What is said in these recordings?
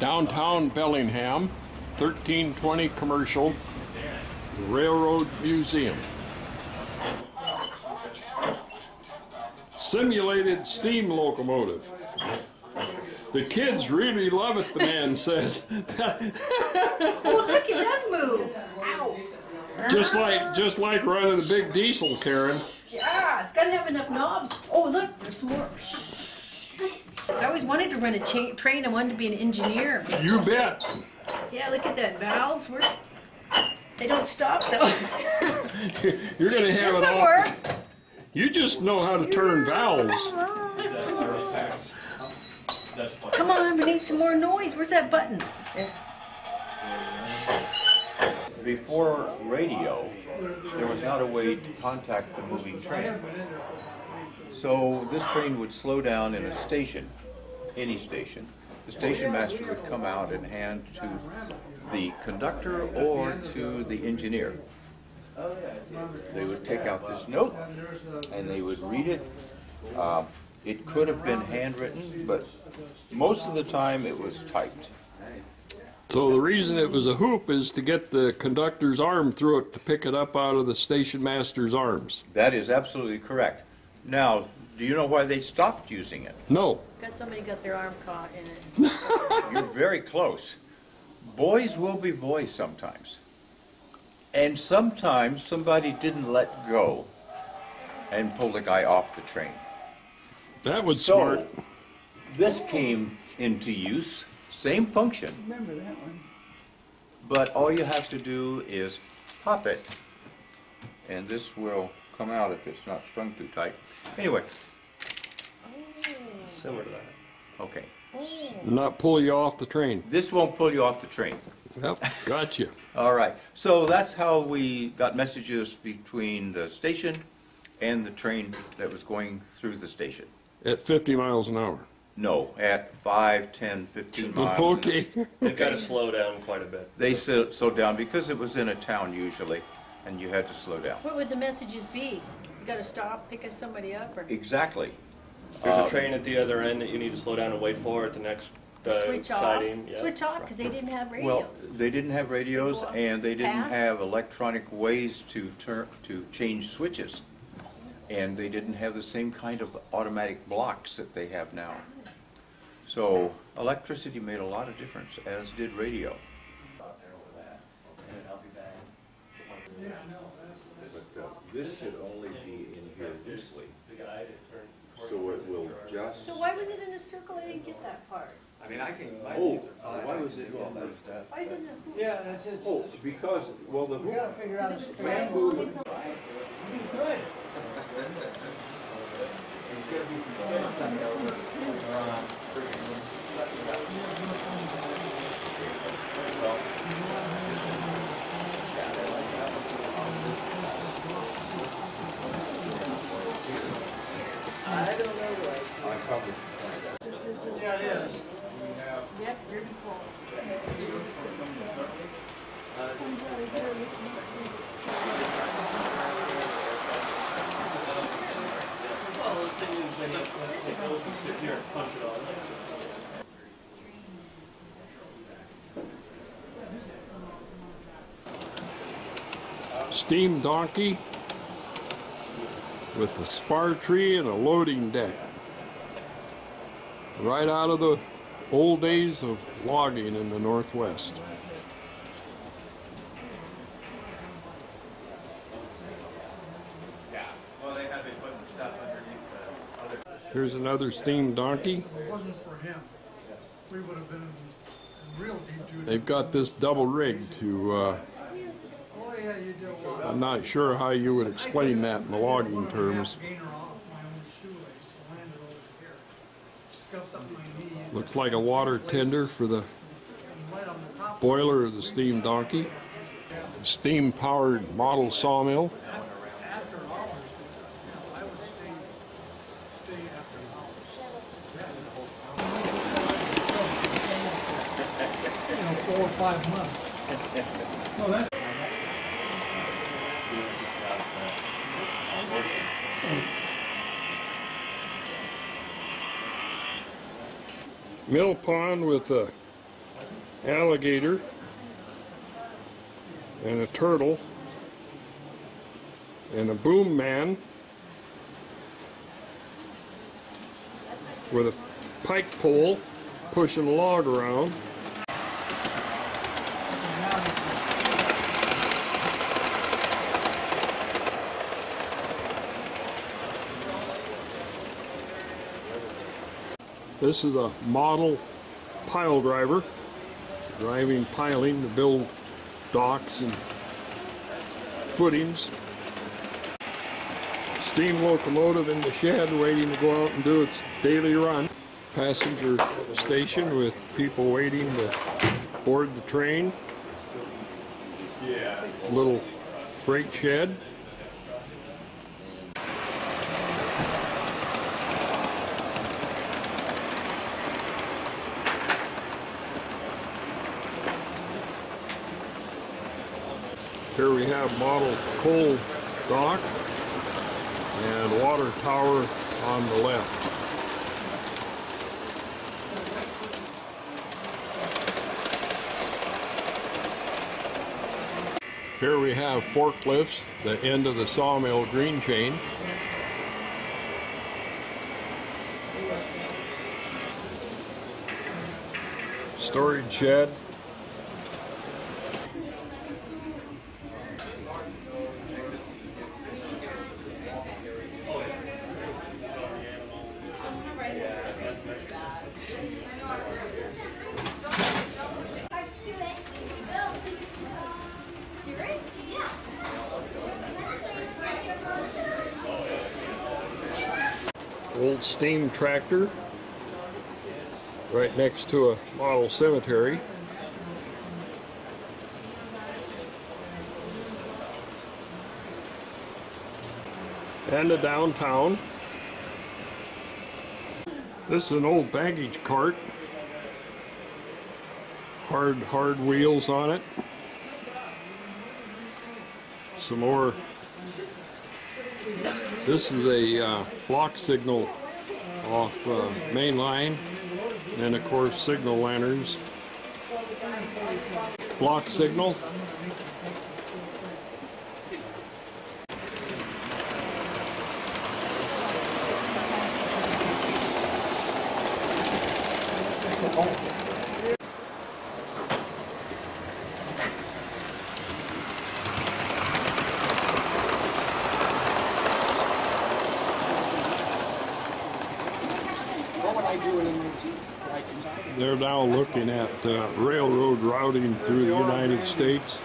Downtown Bellingham, 1320 Commercial, Railroad Museum. Simulated steam locomotive. The kids really love it, the man says. Oh, look, it does move. Ow. Just like running a big diesel, Karen. Yeah, it's got to have enough knobs. Oh, look, there's some more. I always wanted to run a train. I wanted to be an engineer. You bet. Yeah, look at that. Valves work. They don't stop, though. You're going to have This it one all. works. You just know how to turn valves. Come on, we need some more noise. Where's that button? Before radio, there was not a way to contact the moving train. So this train would slow down in a station, any station. The station master would come out and hand to the conductor or to the engineer. They would take out this note and they would read it. It could have been handwritten, but most of the time it was typed. So the reason it was a hoop is to get the conductor's arm through it to pick it up out of the station master's arms. That is absolutely correct. Now, do you know why they stopped using it? No. Got somebody got their arm caught in it. You're very close. Boys will be boys sometimes. And sometimes somebody didn't let go and pull the guy off the train. That was smart. This came into use, same function. Remember that one. But all you have to do is pop it, and this will come out if it's not strung too tight. Anyway. Similar to that. Okay. Not pull you off the train. This won't pull you off the train. Yep, gotcha. All right. So that's how we got messages between the station and the train that was going through the station. At 50 miles an hour. No, at 5, 10, 15 miles. Okay. They've got to slow down quite a bit. They slowed down because it was in a town usually, and you had to slow down. What would the messages be? You got to stop picking somebody up, or Exactly. There's a train at the other end that you need to slow down and wait for at the next switch off? siding. Yeah. Switch off because they didn't have radios. Well, they didn't have radios, and they didn't Pass? have electronic ways to change switches, and they didn't have the same kind of automatic blocks that they have now. So electricity made a lot of difference, as did radio. But this should only be in here loosely, so it will just. So why was it in a circle? I didn't get that part. I mean, I can. My Oh, needs are fine. why I was can it do all in that the- stuff? Why is it in a hoop? Yeah, that's it. Oh, because, well, the We gotta figure out a Is it square slide move. along until- He's good. There's gonna be some good stuff over. I don't know what. I probably should find that. Yeah, it is. Yep, you're default. Well, the thing is, they both sit here and punch it on. Steam donkey with a spar tree and a loading deck. Right out of the old days of logging in the Northwest. Yeah. Well, they have been putting stuff underneath the other. Here's another steam donkey. If it wasn't for him, we would have been in real deep duty. They've got this double rig to, Oh yeah, you did a lot. I'm not sure how you would explain that in the logging terms. Gainer off my own shoelace, landed over here. Scuffed up my knee. Looks like a water tender for the And right on the top. boiler of the steam donkey. Steam powered model sawmill. After hours, I would stay after hours. 4 or 5 months. No, that's Mill pond with a alligator, and a turtle, and a boom man with a pike pole pushing a log around. This is a model pile driver, driving piling to build docks and footings. Steam locomotive in the shed waiting to go out and do its daily run. Passenger station with people waiting to board the train. Little freight shed. Here we have model coal dock and water tower on the left. Here we have forklifts, the end of the sawmill green chain. Storage shed. Old steam tractor right next to a model cemetery. And a downtown. This is an old baggage cart. Hard wheels on it. Some more. This is a block signal off main line, and of course signal lanterns. Block signal. They're now looking at railroad routing through the United States.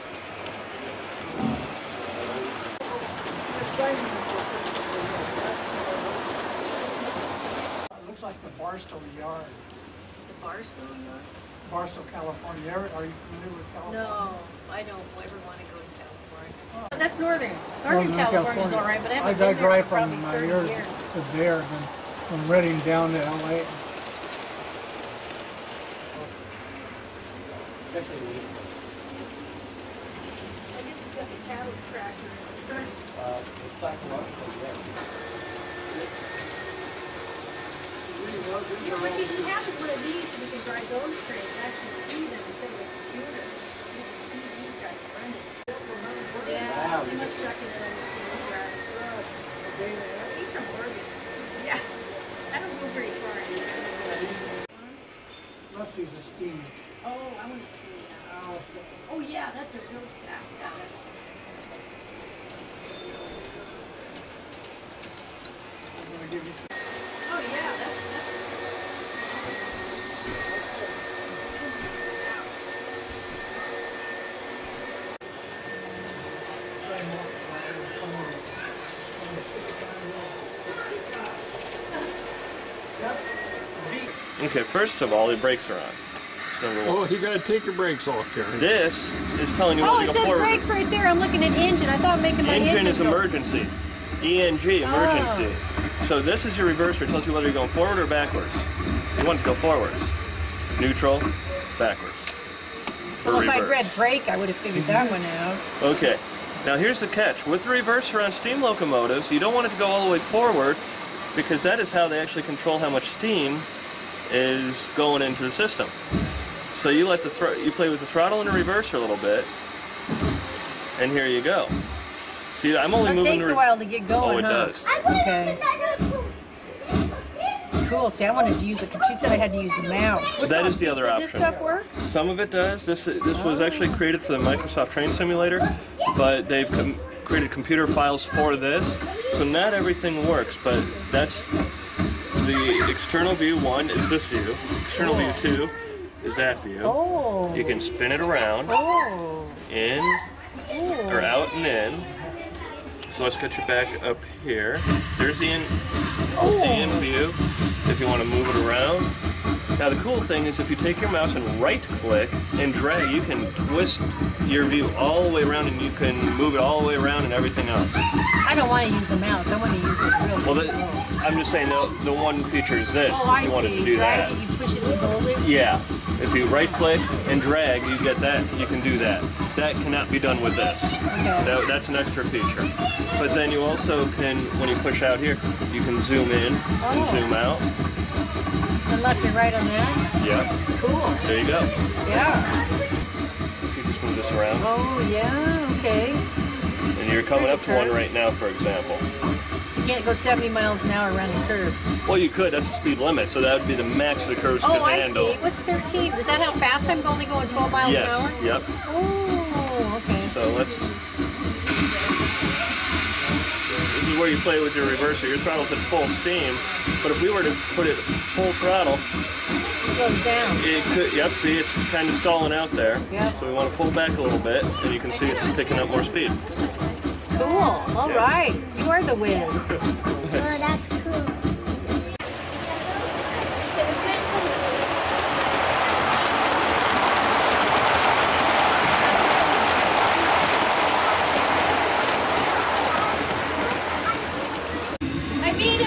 It looks like the Barstow Yard. The Barstow Yard? Barstow, California. Are you familiar with California? No, I don't ever want to go to California. Oh, that's Northern California's all right, but I haven't been there drive for probably from 30 here years. to there, then from Reading down to LA. I guess it's got the cattle tractor in the front. You know what, you should have one of these so we can drive those trains, actually see them instead of a computer. You can see these guys running. Yeah, I'm not checking it on the CD drive. He's from Oregon. Yeah, I don't go very far anymore. Rusty's a steam. Oh, I want to see that. Oh yeah, that's a real, yeah, that's. I'm going to give you some. Oh yeah, that's. Okay, first of all, the brakes are on. Number one. Oh, you gotta take your brakes off, Karen. This is telling you Oh, whether it to go says forward. brakes right there. I'm looking at engine. I thought making my Engine is go. emergency. ENG, emergency. Oh. So this is your reverser. It tells you whether you're going forward or backwards. You want to go forwards. Neutral, backwards. Well, if I'd reverse. read brake, I would have figured that one out. Okay. Now here's the catch. With the reverser on steam locomotives, you don't want it to go all the way forward because that is how they actually control how much steam is going into the system. So you let you play with the throttle in the reverser a little bit, and here you go. See, I'm only moving. It takes a while to get going. Oh, it huh? does. Okay. Cool. See, I wanted to use it. She said I had to use the mouse. That is the other option. Does this stuff work? Some of it does. This was actually created for the Microsoft Train Simulator, but they've created computer files for this, so not everything works. But that's the external view. One is this view. External view 2 is that view. Oh. You can spin it around, in or out and in. So let's get you back up here. There's the in view, if you want to move it around. Now the cool thing is if you take your mouse and right click and drag, you can twist your view all the way around and you can move it all the way around and everything else. I don't want to use the mouse, I want to use the real I'm just saying the one feature is this, Oh, if you wanted to do drag that. it, you push it and hold it? Yeah, if you right click and drag, you get that, you can do that. That cannot be done with this. Okay. That's an extra feature. But then you also can, when you push out here, you can zoom in and zoom out. And left and right on that? Yeah. Cool. There you go. Yeah. You just move this around. Oh, yeah, okay. And you're coming up to one right now, for example. You can't go 70 miles an hour around the curve. Well, you could. That's the speed limit, so that would be the max the curves could handle. I see. What's 13? Is that how fast I'm only going 12 miles an hour? Yes. Yep. Oh, okay. So this is where you play with your reverser. Your throttle's at full steam, but if we were to put it full throttle, It goes down. it could. Yep. See, it's kind of stalling out there. Yep. So we want to pull back a little bit, and you can see it's picking up more speed. Cool. All right. You are the whiz. Oh, that's cool. I beat him.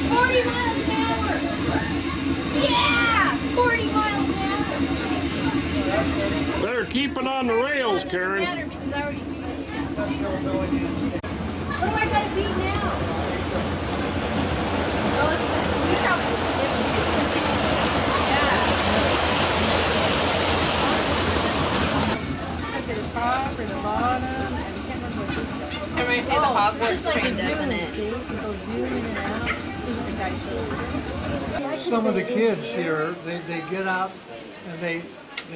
40 miles an hour. Yeah! 40 miles an hour. Better keep it on the rails, It doesn't Karen. matter because I already beat him. What do I got to beat now? Oh, you probably like the top or the bottom, and I can't remember what this is. It reminds me of the Hogwarts Just like train, a zoom, doesn't it? see? You go zoom in and out. See what the guy showed. Some of the kids here, they get out and they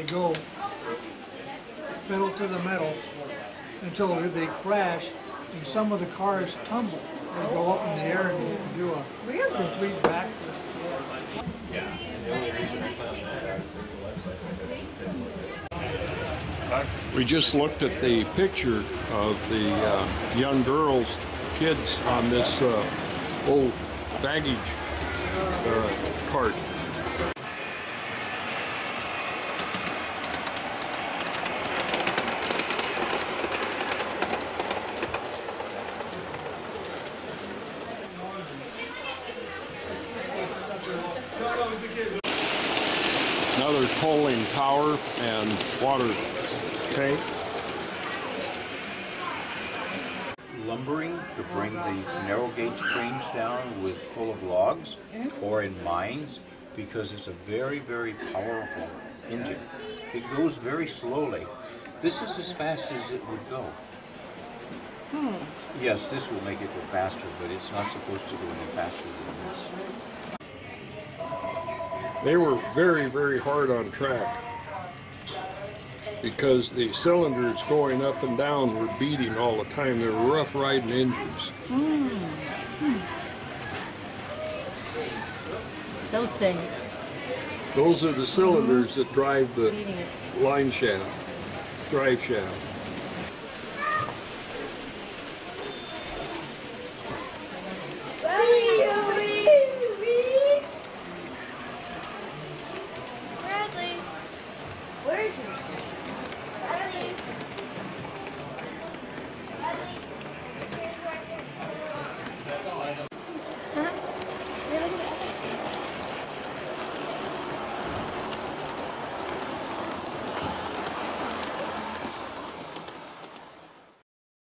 go pedal to the metal until they crash, and some of the cars tumble. They go up in the air and do a complete backflip. We just looked at the picture of the young girls, kids on this old baggage cart. Another tolling tower and water tank. Lumbering to bring the narrow gauge trains down full of logs or in mines, because it's a very, very powerful engine. It goes very slowly. This is as fast as it would go. Yes, this will make it go faster, but it's not supposed to go any faster than this. They were very, very hard on track because the cylinders going up and down were beating all the time. They were rough riding engines. Those things. Those are the cylinders that drive the line shaft, drive shaft.